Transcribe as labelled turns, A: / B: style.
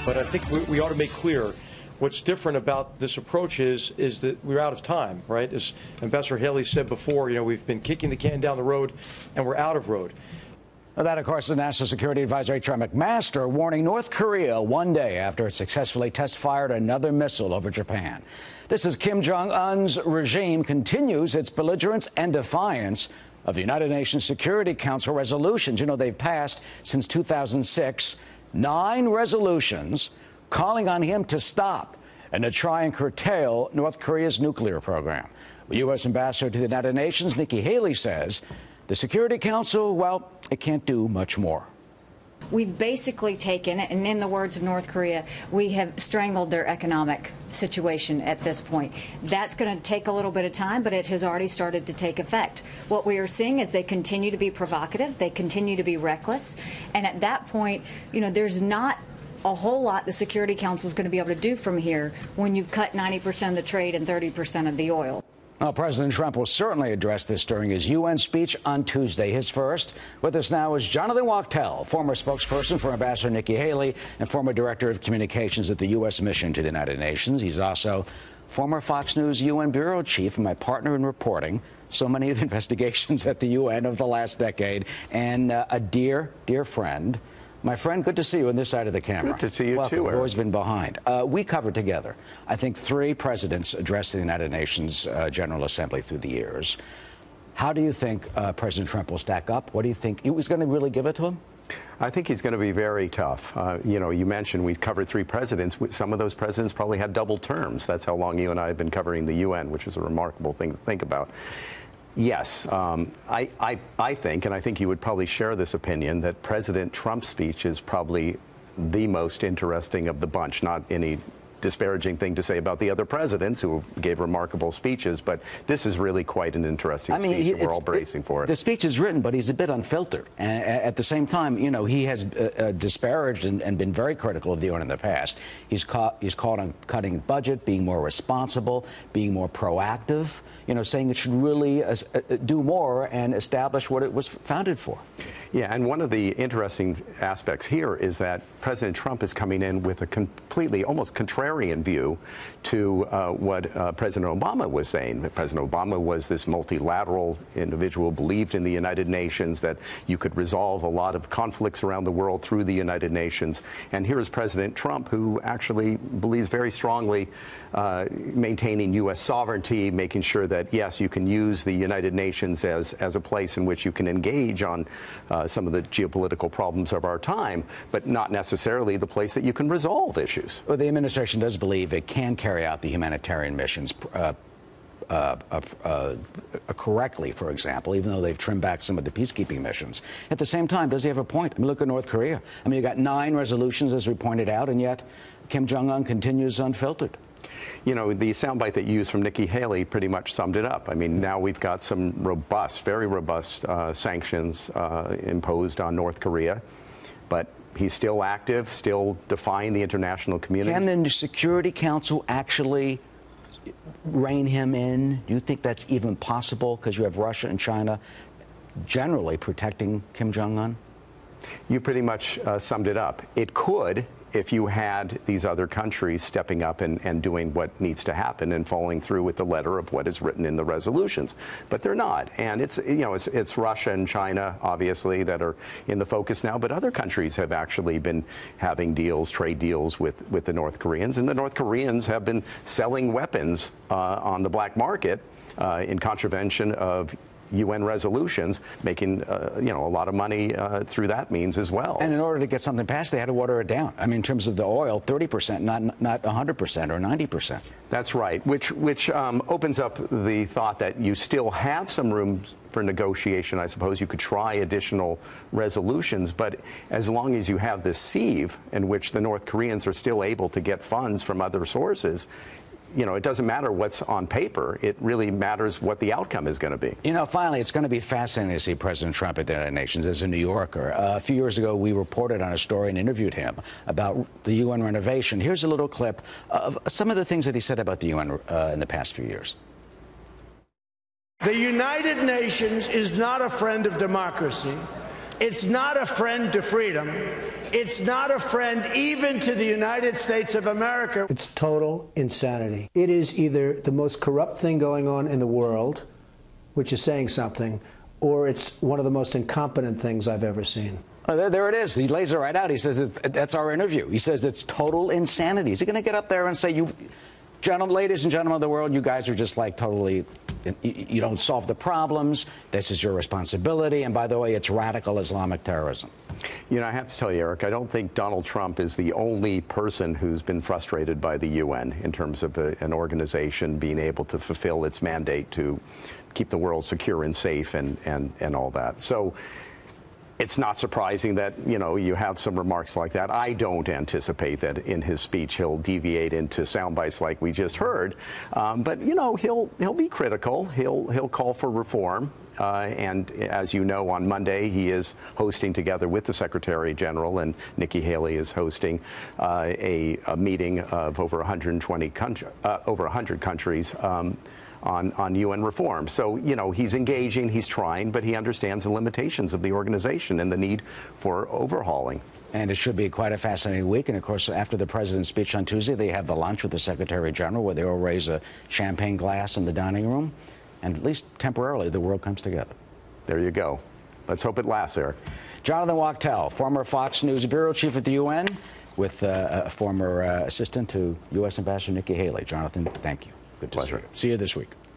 A: But I think we ought to make clear what's different about this approach is that we're out of time, right? As Ambassador Haley said before, we've been kicking the can down the road, and we're out of road.
B: Well, that, of course, is National Security Advisor H.R. McMaster warning North Korea one day after it successfully test-fired another missile over Japan. This is Kim Jong-un's regime continues its belligerence and defiance of the United Nations Security Council resolutions. They've passed since 2006 9 resolutions calling on him to stop and to try and curtail North Korea's nuclear program. U.S. Ambassador to the United Nations Nikki Haley says the Security Council, well, it can't do much more.
C: We've basically taken, and in the words of North Korea, we have strangled their economic situation at this point. That's going to take a little bit of time, but it has already started to take effect. What we are seeing is they continue to be provocative, they continue to be reckless, and at that point, there's not a whole lot the Security Council is going to be able to do from here when you've cut 90% of the trade and 30% of the oil.
B: Well, President Trump will certainly address this during his UN speech on Tuesday, his first. With us now is Jonathan Wachtel, former spokesperson for Ambassador Nikki Haley and former director of communications at the U.S. mission to the United Nations. He's also former Fox News UN bureau chief and my partner in reporting so many of the investigations at the UN of the last decade, and a dear, dear friend. My friend, good to see you on this side of the camera.
D: Good to see you,
B: Welcome.
D: too, Eric.
B: You've always been behind. We covered together, I think, 3 presidents addressed the United Nations General Assembly through the years. How do you think President Trump will stack up? What do you think? He was going to really give it to him?
D: I think he's going to be very tough. You mentioned we covered 3 presidents. Some of those presidents probably had double terms. That's how long you and I have been covering the UN, which is a remarkable thing to think about. Yes, I think, and I think you would probably share this opinion, that President Trump's speech is probably the most interesting of the bunch. Not any disparaging thing to say about the other presidents who gave remarkable speeches, but this is really quite an interesting speech, and we're all bracing for it.
B: The speech is written, but he's a bit unfiltered. And at the same time, he has disparaged and been very critical of the UN in the past. He's called on cutting budget, being more responsible, being more proactive, saying it should really do more and establish what it was founded for.
D: Yeah, and one of the interesting aspects here is that President Trump is coming in with a completely, almost contrarian view to what President Obama was saying. President Obama was this multilateral individual, believed in the United Nations, that you could resolve a lot of conflicts around the world through the United Nations. And here is President Trump, who actually believes very strongly maintaining U.S. sovereignty, making sure that, yes, you can use the United Nations as a place in which you can engage on some of the geopolitical problems of our time, but not necessarily the place that you can resolve issues.
B: Well, the administration does believe it can carry out the humanitarian missions correctly, for example, even though they've trimmed back some of the peacekeeping missions. At the same time, does he have a point? I mean, look at North Korea. I mean, you got 9 resolutions, as we pointed out, and yet Kim Jong-un continues unfiltered.
D: The soundbite that you used from Nikki Haley pretty much summed it up. I mean, now we've got some robust, very robust sanctions imposed on North Korea, but he's still active, still defying the international community.
B: Can the Security Council actually rein him in? Do you think that's even possible? Because you have Russia and China generally protecting Kim Jong-un?
D: You pretty much summed it up. It could, if you had these other countries stepping up and doing what needs to happen and following through with the letter of what is written in the resolutions. But they're not. And it's Russia and China, obviously, that are in the focus now. But other countries have actually been having deals, trade deals with the North Koreans. And the North Koreans have been selling weapons on the black market in contravention of UN resolutions, making a lot of money through that means as well.
B: And in order to get something passed, they had to water it down. I mean, in terms of the oil, 30%, not 100% or 90%.
D: That's right, which opens up the thought that you still have some room for negotiation. I suppose you could try additional resolutions, but as long as you have this sieve in which the North Koreans are still able to get funds from other sources, it doesn't matter what's on paper. It really matters what the outcome is going to be.
B: Finally, it's going to be fascinating to see President Trump at the United Nations. As a New Yorker, a few years ago, we reported on a story and interviewed him about the UN renovation. Here's a little clip of some of the things that he said about the UN in the past few years.
E: The United Nations is not a friend of democracy. It's not a friend to freedom. It's not a friend even to the United States of America.
F: It's total insanity. It is either the most corrupt thing going on in the world, which is saying something, or it's one of the most incompetent things I've ever seen.
B: Oh, there it is. He lays it right out. He says that's our interview. He says it's total insanity. Is he going to get up there and say, ladies and gentlemen of the world, you guys are just like totally, you don't solve the problems. This is your responsibility. And by the way, it's radical Islamic terrorism.
D: You know, I have to tell you, Eric, I don't think Donald Trump is the only person who's been frustrated by the UN in terms of an organization being able to fulfill its mandate to keep the world secure and safe and all that. So it's not surprising that, you have some remarks like that. I don't anticipate that in his speech he'll deviate into sound bites like we just heard. But, he'll be critical. He'll call for reform. And as you know, on Monday, he is hosting, together with the Secretary General, and Nikki Haley is hosting a meeting of over 100 countries on UN reform. So, he's engaging, he's trying, but he understands the limitations of the organization and the need for overhauling.
B: And it should be quite a fascinating week. And, of course, after the president's speech on Tuesday, they have the lunch with the Secretary General where they will raise a champagne glass in the dining room. And at least temporarily, the world comes together.
D: There you go. Let's hope it lasts, Eric.
B: Jonathan Wachtel, former Fox News bureau chief at the UN, with a former assistant to U.S. Ambassador Nikki Haley. Jonathan, thank you. Good to
D: Pleasure.
B: see you this week.